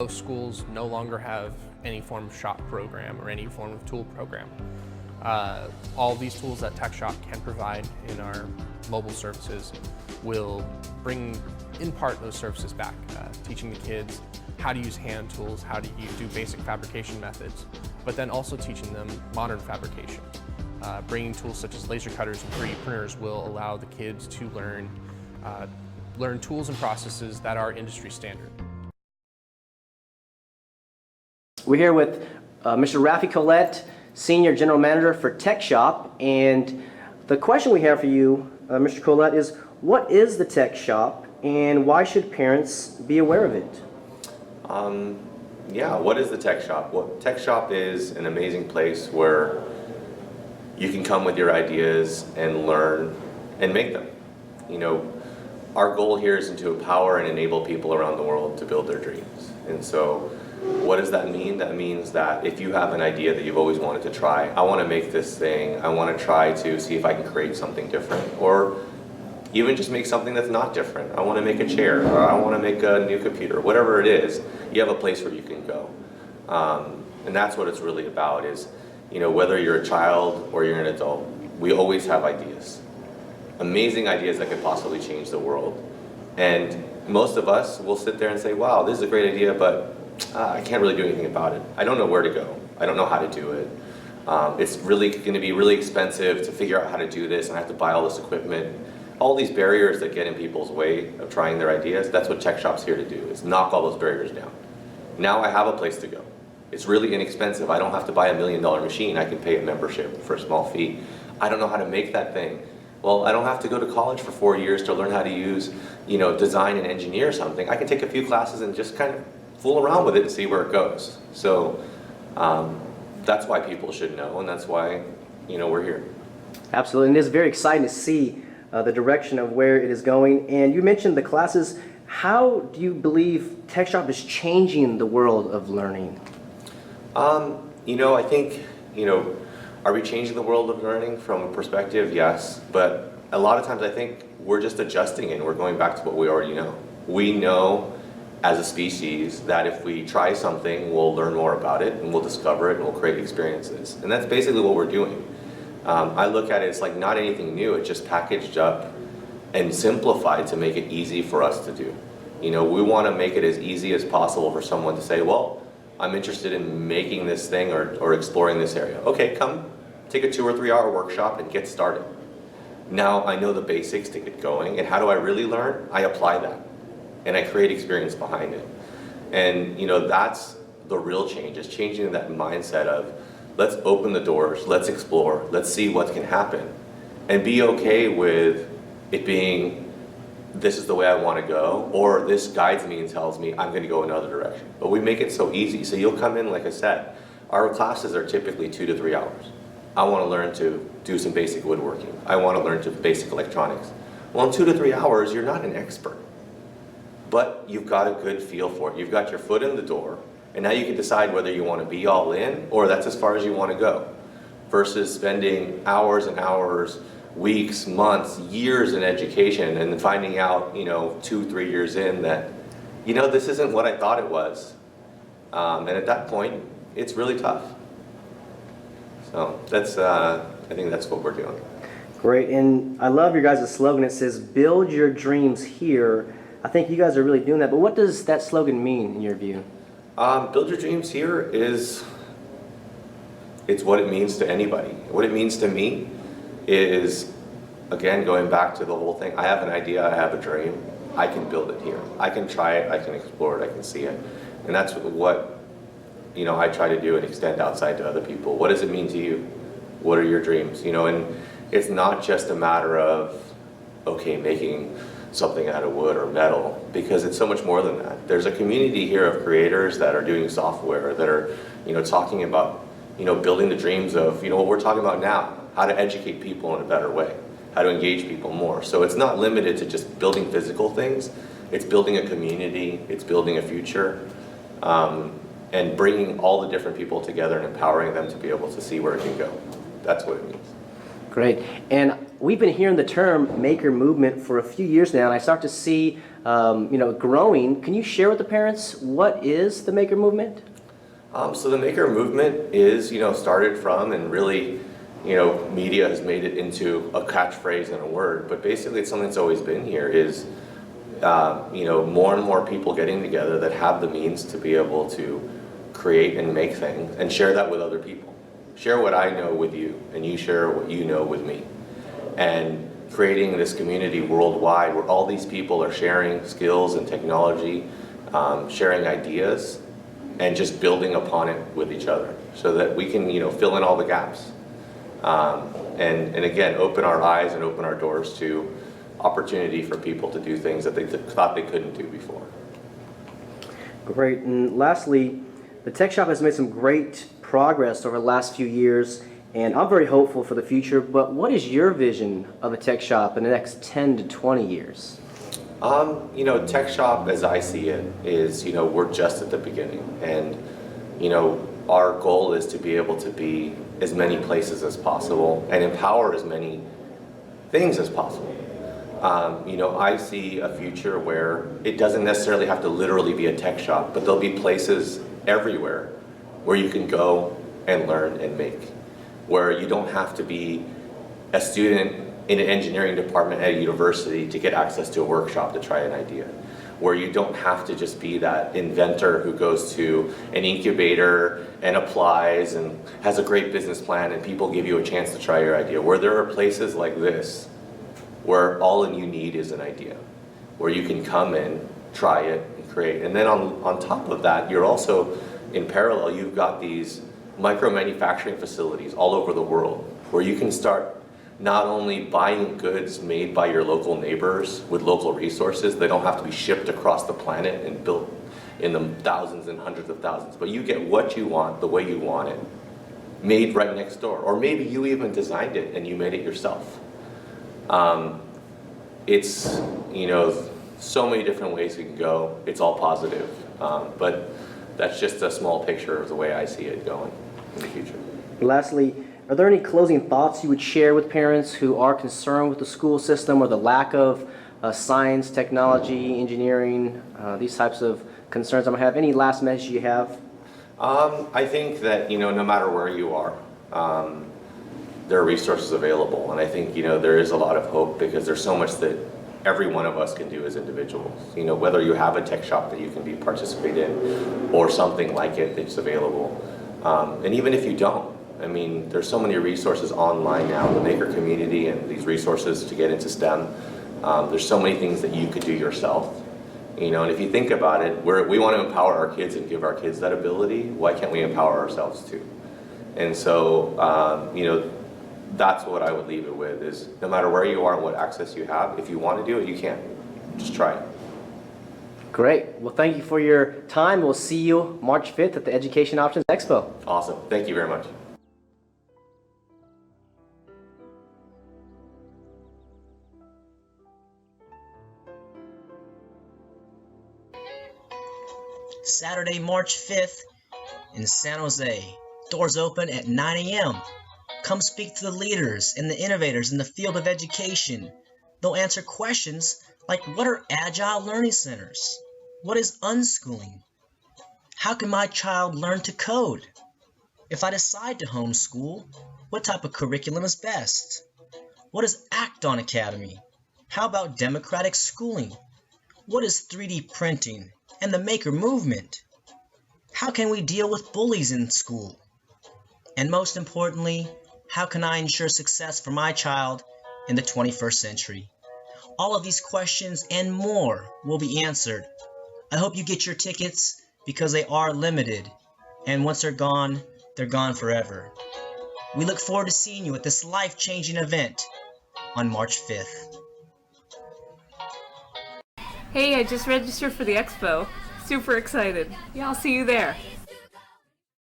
Most schools no longer have any form of shop program or any form of tool program. All of these tools that TechShop can provide in our mobile services will bring, in part, those services back, teaching the kids how to use hand tools, how to do basic fabrication methods, but then also teaching them modern fabrication. Bringing tools such as laser cutters and 3D printers will allow the kids to learn tools and processes that are industry standard. We're here with Mr. Raffie Colet, Senior General Manager for TechShop, and the question we have for you, Mr. Colet, is what is the TechShop and why should parents be aware of it? Yeah, what is the TechShop? Well, TechShop is an amazing place where you can come with your ideas and learn and make them. You know, our goal here is to empower and enable people around the world to build their dreams. And so what does that mean? That means that if you have an idea that you've always wanted to try, I want to make this thing, I want to try to see if I can create something different, or even just make something that's not different. I want to make a chair, or I want to make a new computer, whatever it is, you have a place where you can go. And that's what it's really about is, you know, whether you're a child or you're an adult, we always have ideas. Amazing ideas that could possibly change the world. And most of us will sit there and say, wow, this is a great idea, but I can't really do anything about it. I don't know where to go. I don't know how to do it. It's really going to be really expensive to figure out how to do this, and I have to buy all this equipment. All these barriers that get in people's way of trying their ideas, that's what TechShop's here to do, is knock all those barriers down. Now I have a place to go. It's really inexpensive. I don't have to buy $1 million machine. I can pay a membership for a small fee. I don't know how to make that thing. Well, I don't have to go to college for 4 years to learn how to use, you know, design and engineer something. I can take a few classes and just kind of fool around with it and see where it goes. So that's why people should know, and that's why, you know, we're here. Absolutely, and it's very exciting to see the direction of where it is going. And you mentioned the classes. How do you believe TechShop is changing the world of learning? You know, I think, you know, are we changing the world of learning from a perspective? Yes, but a lot of times I think we're just adjusting and we're going back to what we already know. We know as a species that if we try something, we'll learn more about it and we'll discover it and we'll create experiences. And that's basically what we're doing. I look at it, it's like not anything new, it's just packaged up and simplified to make it easy for us to do. You know, we want to make it as easy as possible for someone to say, well, I'm interested in making this thing or exploring this area. Okay, come take a 2 or 3 hour workshop and get started. Now I know the basics to get going, and how do I really learn? I apply that, and I create experience behind it. And you know, that's the real change, is changing that mindset of let's open the doors, let's explore, let's see what can happen, and be okay with it being this is the way I want to go, or this guides me and tells me I'm going to go another direction. But we make it so easy. So you'll come in, like I said, our classes are typically 2 to 3 hours. I want to learn to do some basic woodworking. I want to learn to basic electronics. Well, in 2 to 3 hours, you're not an expert, but you've got a good feel for it. You've got your foot in the door, and now you can decide whether you want to be all in or that's as far as you want to go, versus spending hours and hours, weeks, months, years in education and then finding out, you know, 2, 3 years in that, you know, this isn't what I thought it was. And at that point, it's really tough. So that's, I think that's what we're doing. Great, and I love your guys' slogan. It says, build your dreams here. I think you guys are really doing that, but what does that slogan mean in your view? Build your dreams here is, it's what it means to anybody. What it means to me is, again, going back to the whole thing, I have an idea, I have a dream, I can build it here. I can try it, I can explore it, I can see it. And that's what, you know, I try to do and extend outside to other people. What does it mean to you? What are your dreams? You know, and it's not just a matter of, okay, making something out of wood or metal, because it's so much more than that. There's a community here of creators that are doing software, that are, you know, talking about, you know, building the dreams of, you know, what we're talking about now, how to educate people in a better way, how to engage people more. So it's not limited to just building physical things, it's building a community, it's building a future, and bringing all the different people together and empowering them to be able to see where it can go. That's what it means. Great, and we've been hearing the term maker movement for a few years now, and I start to see growing. Can you share with the parents what is the maker movement? So the maker movement is, started from, and really, media has made it into a catchphrase and a word, but basically it's something that's always been here is, more and more people getting together that have the means to be able to create and make things and share that with other people. Share what I know with you, and you share what you know with me. And creating this community worldwide where all these people are sharing skills and technology, sharing ideas, and just building upon it with each other so that we can, fill in all the gaps. And again, open our eyes and open our doors to opportunity for people to do things that they thought they couldn't do before. Great. And lastly, the Tech Shop has made some great progress over the last few years, and I'm very hopeful for the future, but what is your vision of a Tech Shop in the next 10 to 20 years? Tech Shop, as I see it, is, we're just at the beginning. And, our goal is to be able to be as many places as possible and empower as many things as possible. I see a future where it doesn't necessarily have to literally be a tech shop, but there'll be places everywhere where you can go and learn and make, where you don't have to be a student in an engineering department at a university to get access to a workshop to try an idea, where you don't have to just be that inventor who goes to an incubator and applies and has a great business plan and people give you a chance to try your idea, where there are places like this where all you need is an idea, where you can come in, try it, and create. And then on top of that, you're also, in parallel, you've got these micro manufacturing facilities all over the world where you can start not only buying goods made by your local neighbors with local resources, they don't have to be shipped across the planet and built in the thousands and hundreds of thousands, but you get what you want, the way you want it, made right next door. Or maybe you even designed it and you made it yourself. It's, so many different ways it can go. It's all positive, but that's just a small picture of the way I see it going in the future. Lastly, are there any closing thoughts you would share with parents who are concerned with the school system or the lack of science, technology, engineering, these types of concerns I might have? Any last message you have? I think that, no matter where you are, there are resources available. And I think, there is a lot of hope because there's so much that every one of us can do as individuals. Whether you have a tech shop that you can participate in or something like it that's available. And even if you don't, there's so many resources online now, the maker community and these resources to get into STEM. There's so many things that you could do yourself. And if you think about it, we want to empower our kids and give our kids that ability. Why can't we empower ourselves too? And so, that's what I would leave it with is no matter where you are and what access you have, if you want to do it, you can. Just try it. Great. Well, thank you for your time. We'll see you March 5th at the Education Options Expo. Awesome. Thank you very much. Saturday, March 5th in San Jose. Doors open at 9 a.m. Come speak to the leaders and the innovators in the field of education. They'll answer questions like, what are agile learning centers? What is unschooling? How can my child learn to code? If I decide to homeschool, what type of curriculum is best? What is Act-On Academy? How about democratic schooling? What is 3D printing and the maker movement? How can we deal with bullies in school? And most importantly, how can I ensure success for my child in the 21st century? All of these questions and more will be answered. I hope you get your tickets because they are limited. And once they're gone forever. We look forward to seeing you at this life-changing event on March 5th. Hey, I just registered for the expo. Super excited. Yeah, I'll see you there.